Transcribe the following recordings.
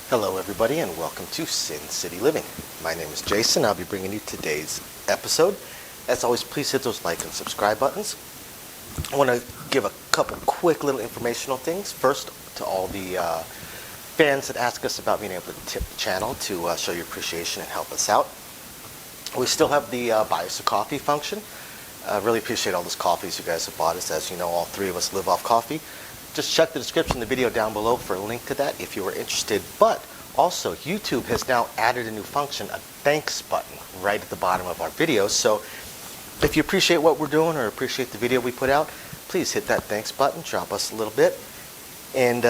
Hello everybody and welcome to Sin City Living. My name is Jason. I'll be bringing you today's episode. As always, please hit those like and subscribe buttons. I want to give a couple quick little informational things. First, to all the fans that ask us about being able to tip the channel to show your appreciation and help us out. We still have the buy us a coffee function. I really appreciate all those coffees you guys have bought us. As you know, all three of us live off coffee. Just check the description of the video down below for a link to that if you are interested. But also, YouTube has now added a new function, a thanks button, right at the bottom of our videos. So if you appreciate what we're doing or appreciate the video we put out, please hit that thanks button, drop us a little bit. And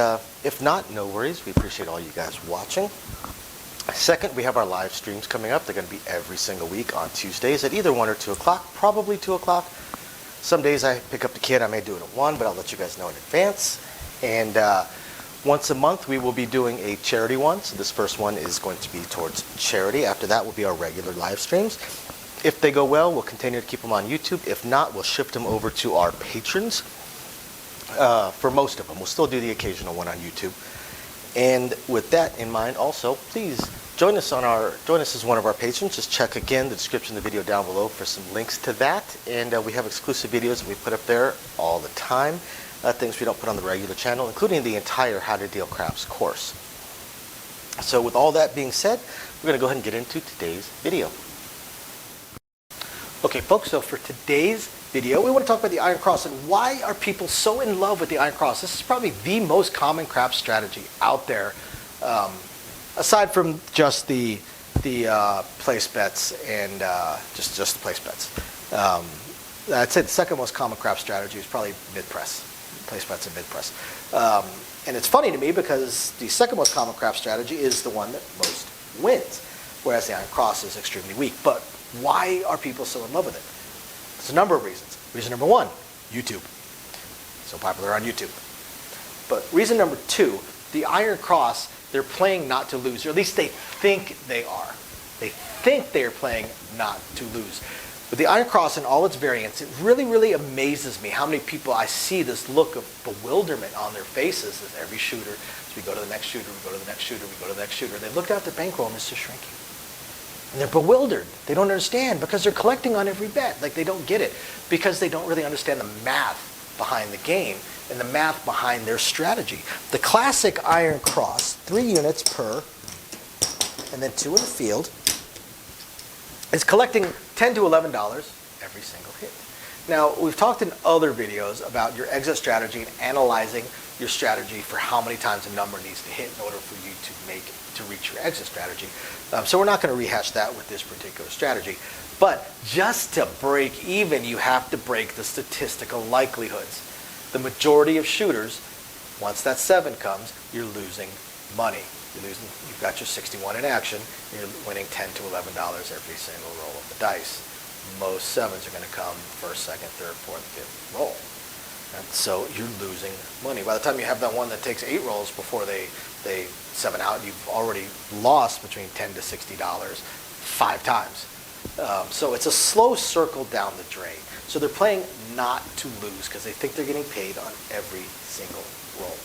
if not, no worries. We appreciate all you guys watching. Second, we have our live streams coming up. They're going to be every single week on Tuesdays at either 1 or 2 o'clock, probably 2 o'clock. Some days I pick up the kid, I may do it at 1, but I'll let you guys know in advance. And once a month we will be doing a charity one. So this first one is going to be towards charity. After that will be our regular live streams. If they go well, we'll continue to keep them on YouTube. If not, we'll shift them over to our patrons. For most of them, we'll still do the occasional one on YouTube. And with that in mind also, please join us as one of our patrons. Just check again the description of the video down below for some links to that. And we have exclusive videos that we put up there all the time. Things we don't put on the regular channel, including the entire How to Deal Craps course. So with all that being said, we're going to go ahead and get into today's video. Okay folks, so for today's video, we want to talk about the Iron Cross and why are people so in love with the Iron Cross. This is probably the most common craps strategy out there. Aside from just the place bets and just the place bets. I'd say the second most common crap strategy is probably mid-press. Place bets and mid-press. And it's funny to me because the second most common crap strategy is the one that most wins, whereas the Iron Cross is extremely weak. But why are people so in love with it? There's a number of reasons. Reason number one, YouTube. So popular on YouTube. But reason number two, the Iron Cross, they're playing not to lose, or at least they think they are. They think they're playing not to lose. With the Iron Cross and all its variants, it really amazes me how many people I see this look of bewilderment on their faces as every shooter, as we go to the next shooter, we go to the next shooter, we go to the next shooter. They look out their bankroll and it's just shrinking. And they're bewildered. They don't understand because they're collecting on every bet. Like they don't get it because they don't really understand the math behind the game and the math behind their strategy. The classic Iron Cross, 3 units per, and then 2 in the field, is collecting $10 to $11 every single hit. Now, we've talked in other videos about your exit strategy and analyzing your strategy for how many times a number needs to hit in order for you to reach your exit strategy. So we're not going to rehash that with this particular strategy. But just to break even, you have to break the statistical likelihoods. The majority of shooters, once that 7 comes, you're losing money. You've got your 61 in action, you're winning $10 to $11 every single roll of the dice. Most 7s are going to come first, second, third, fourth, fifth roll. And so you're losing money. By the time you have that one that takes 8 rolls before they 7 out, you've already lost between $10 to $60 5 times. So it's a slow circle down the drain. So they're playing not to lose because they think they're getting paid on every single roll.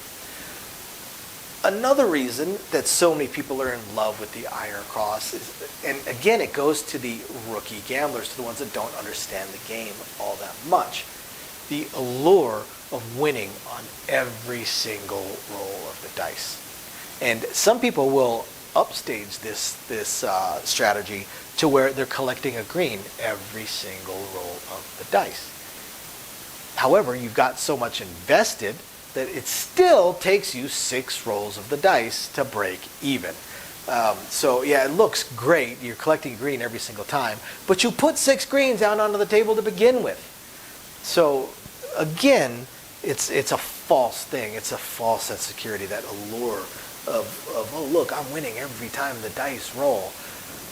Another reason that so many people are in love with the Iron Cross is, and again, it goes to the rookie gamblers, to the ones that don't understand the game all that much, the allure of winning on every single roll of the dice. And some people will upstage this strategy to where they're collecting a green every single roll of the dice. However, you've got so much invested that it still takes you 6 rolls of the dice to break even. So yeah, it looks great. You're collecting green every single time, but you put 6 greens out onto the table to begin with. So again, it's a false thing. It's a false sense of security, that allure of oh look, I'm winning every time the dice roll.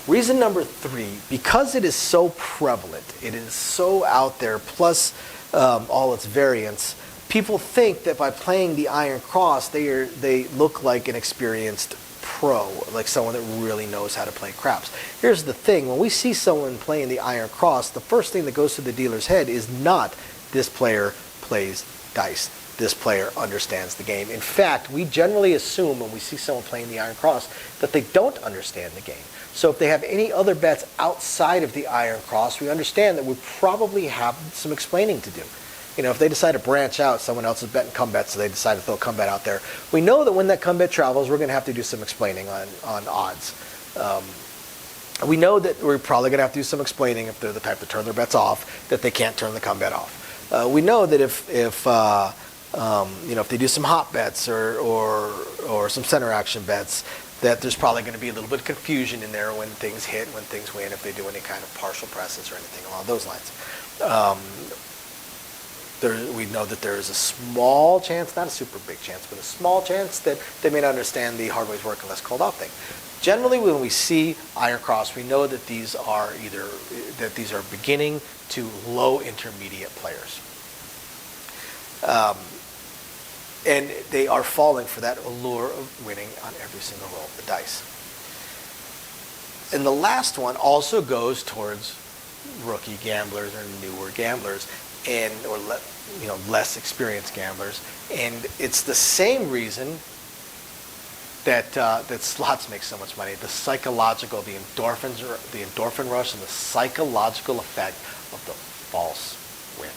Reason number 3, because it is so prevalent, it is so out there, plus all its variants, people think that by playing the Iron Cross, they look like an experienced pro, like someone that really knows how to play craps. Here's the thing, when we see someone playing the Iron Cross, the first thing that goes to the dealer's head is not this player plays dice. this player understands the game. In fact, we generally assume when we see someone playing the Iron Cross that they don't understand the game. So if they have any other bets outside of the Iron Cross, we understand that we probably have some explaining to do. You know, if they decide to branch out, someone else is betting come bet, so they decide to throw a come bet out there. We know that when that come bet travels, we're going to have to do some explaining on odds. We know that we're probably going to have to do some explaining if they're the type to turn their bets off, that they can't turn the come bet off. We know that if they do some hot bets or some center action bets, that there's probably going to be a little bit of confusion in there when things hit, when things win, if they do any kind of partial presses or anything along those lines. We know that there is a small chance, not a super big chance, but a small chance that they may not understand the hard ways work unless called off thing. Generally, when we see Iron Cross, we know that these are beginning to low intermediate players. And they are falling for that allure of winning on every single roll of the dice. And the last one also goes towards rookie gamblers or newer gamblers or less experienced gamblers. And it's the same reason that slots make so much money. The endorphin rush and the psychological effect of the false win.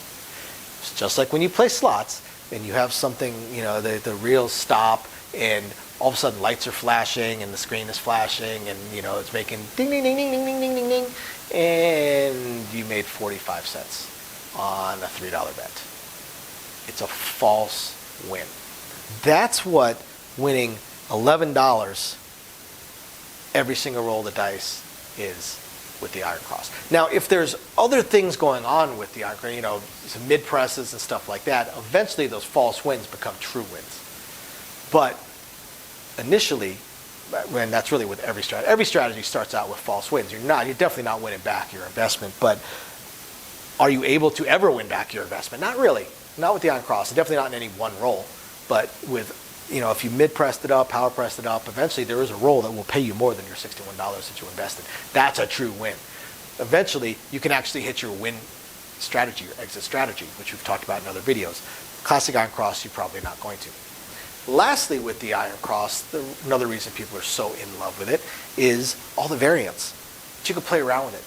It's just like when you play slots and you have something, the reels stop and all of a sudden lights are flashing and the screen is flashing and, it's making ding, ding, ding, ding, ding, ding, ding, ding, ding, and you made 45 cents on a $3 bet. It's a false win. That's what winning $11 every single roll of the dice is with the Iron Cross. Now, if there's other things going on with the Iron Cross, some mid presses and stuff like that, eventually those false wins become true wins. But initially, when that's really with every strategy starts out with false wins. You're definitely not winning back your investment, but are you able to ever win back your investment? Not really. Not with the Iron Cross. Definitely not in any one roll. But with, if you mid-pressed it up, power-pressed it up, eventually there is a roll that will pay you more than your $61 that you invested. That's a true win. Eventually, you can actually hit your win strategy, your exit strategy, which we've talked about in other videos. Classic Iron Cross, you're probably not going to. Lastly, with the Iron Cross, another reason people are so in love with it is all the variants. But you can play around with it.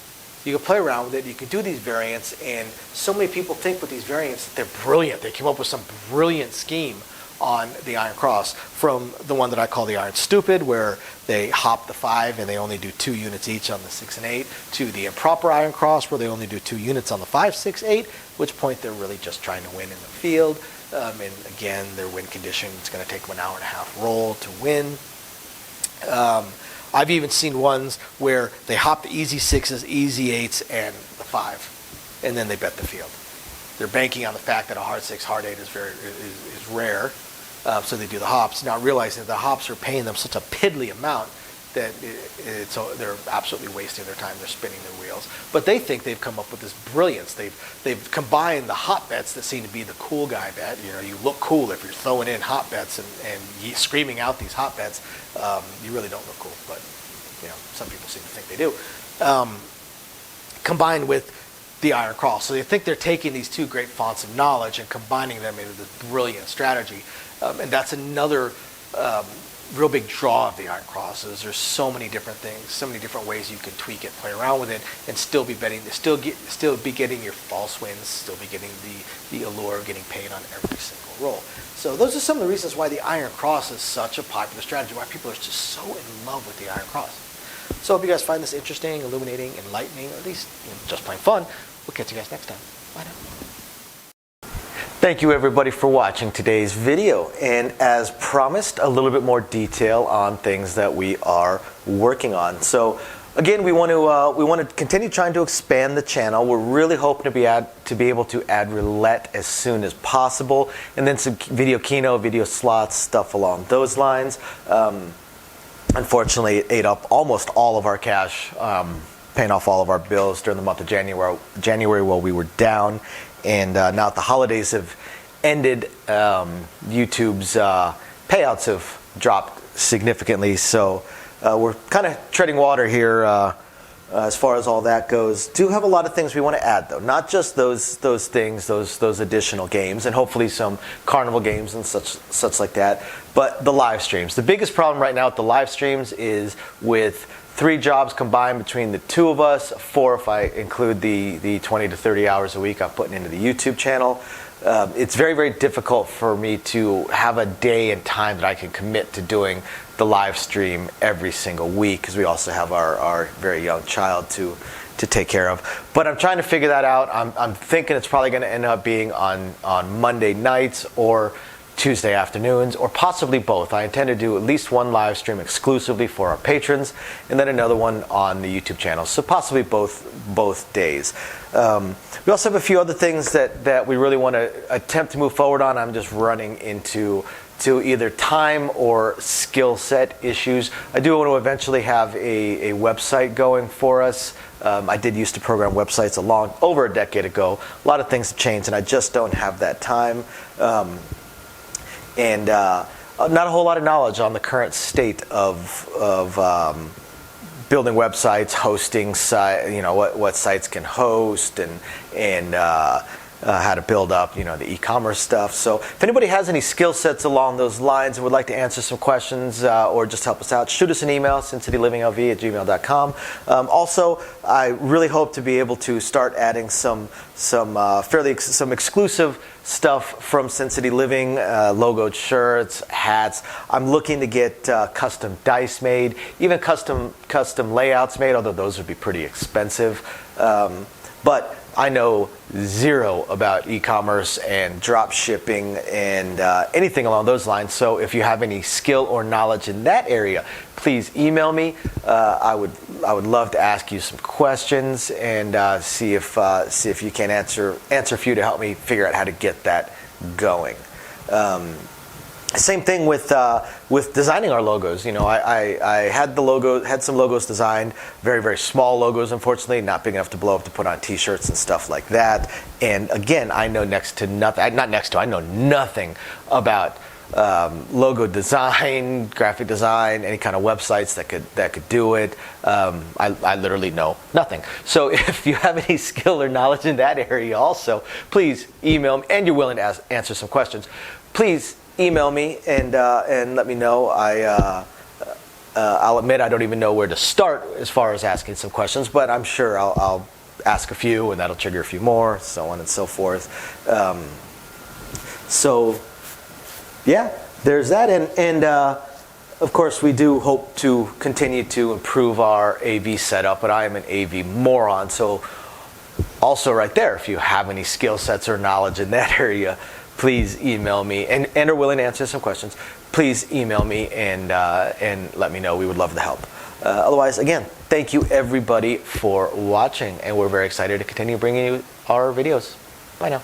You can play around with it. You can do these variants, and so many people think with these variants they're brilliant. They came up with some brilliant scheme on the Iron Cross, from the one that I call the Iron Stupid, where they hop the 5 and they only do 2 units each on the 6 and 8, to the improper Iron Cross, where they only do 2 units on the 5, 6, 8, which point they're really just trying to win in the field. And again, their win condition, it's going to take them an hour and a half roll to win. I've even seen ones where they hop the easy 6s, easy 8s, and the 5, and then they bet the field. They're banking on the fact that a hard 6, hard 8 is rare, so they do the hops, not realizing that the hops are paying them such a piddly amount that they're absolutely wasting their time. They're spinning their wheels. But they think they've come up with this brilliance. They've combined the hot bets that seem to be the cool guy bet. You look cool if you're throwing in hot bets and screaming out these hot bets. You really don't look cool, but some people seem to think they do. Combined with the Iron Cross. So they think they're taking these two great fonts of knowledge and combining them into this brilliant strategy. And that's another real big draw of the Iron Cross. Is there's so many different things, so many different ways you can tweak it, play around with it, and still be betting, still be getting your false wins, still be getting the allure of getting paid on every single roll. So those are some of the reasons why the Iron Cross is such a popular strategy, why people are just so in love with the Iron Cross. So I hope you guys find this interesting, illuminating, enlightening, or at least just plain fun. We'll catch you guys next time. Bye now. Thank you everybody for watching today's video, and as promised, a little bit more detail on things that we are working on. So again, we want to continue trying to expand the channel. We're really hoping to be able to add roulette as soon as possible, and then some video keno, video slots, stuff along those lines. Unfortunately, it ate up almost all of our cash, paying off all of our bills during the month of January while we were down. And now that the holidays have ended, YouTube's payouts have dropped significantly. So we're kind of treading water here, as far as all that goes. Do have a lot of things we want to add, though. Not just those things, those additional games, and hopefully some carnival games and such like that, but the live streams. The biggest problem right now with the live streams is with 3 jobs combined between the 2 of us, 4 if I include the 20 to 30 hours a week I'm putting into the YouTube channel. It's very, very difficult for me to have a day and time that I can commit to doing the live stream every single week, because we also have our very young child to take care of. But I'm trying to figure that out. I'm thinking it's probably going to end up being on Monday nights or Tuesday afternoons, or possibly both. I intend to do at least one live stream exclusively for our patrons, and then another one on the YouTube channel. So possibly both days. We also have a few other things that we really want to attempt to move forward on. I'm just running into either time or skill set issues. I do want to eventually have a website going for us. I did used to program websites over a decade ago. A lot of things have changed, and I just don't have that time. And not a whole lot of knowledge on the current state of building websites, hosting what sites can host, and how to build up the e-commerce stuff. So if anybody has any skill sets along those lines and would like to answer some questions or just help us out, shoot us an email, sincitylivingLV@gmail.com. Also, I really hope to be able to start adding some exclusive stuff from Sin City Living, logoed shirts, hats. I'm looking to get custom dice made, even custom layouts made, although those would be pretty expensive. But I know zero about e-commerce and drop shipping and anything along those lines. So if you have any skill or knowledge in that area, please email me. I would love to ask you some questions and see if you can answer a few to help me figure out how to get that going. Same thing with designing our logos. I had some logos designed, very, very small logos, unfortunately, not big enough to blow up to put on T-shirts and stuff like that. And again, I know I know nothing about logo design, graphic design, any kind of websites that could do it. I literally know nothing. So if you have any skill or knowledge in that area also, please email me, and you're willing to answer some questions, please email me and let me know. I'll admit I don't even know where to start as far as asking some questions, but I'm sure I'll ask a few, and that'll trigger a few more, so on and so forth. So yeah, there's that, and of course we do hope to continue to improve our AV setup, but I am an AV moron, so also right there, if you have any skill sets or knowledge in that area, please email me, and are willing to answer some questions. Please email me and let me know. We would love the help. Otherwise, again, thank you everybody for watching, and we're very excited to continue bringing you our videos. Bye now.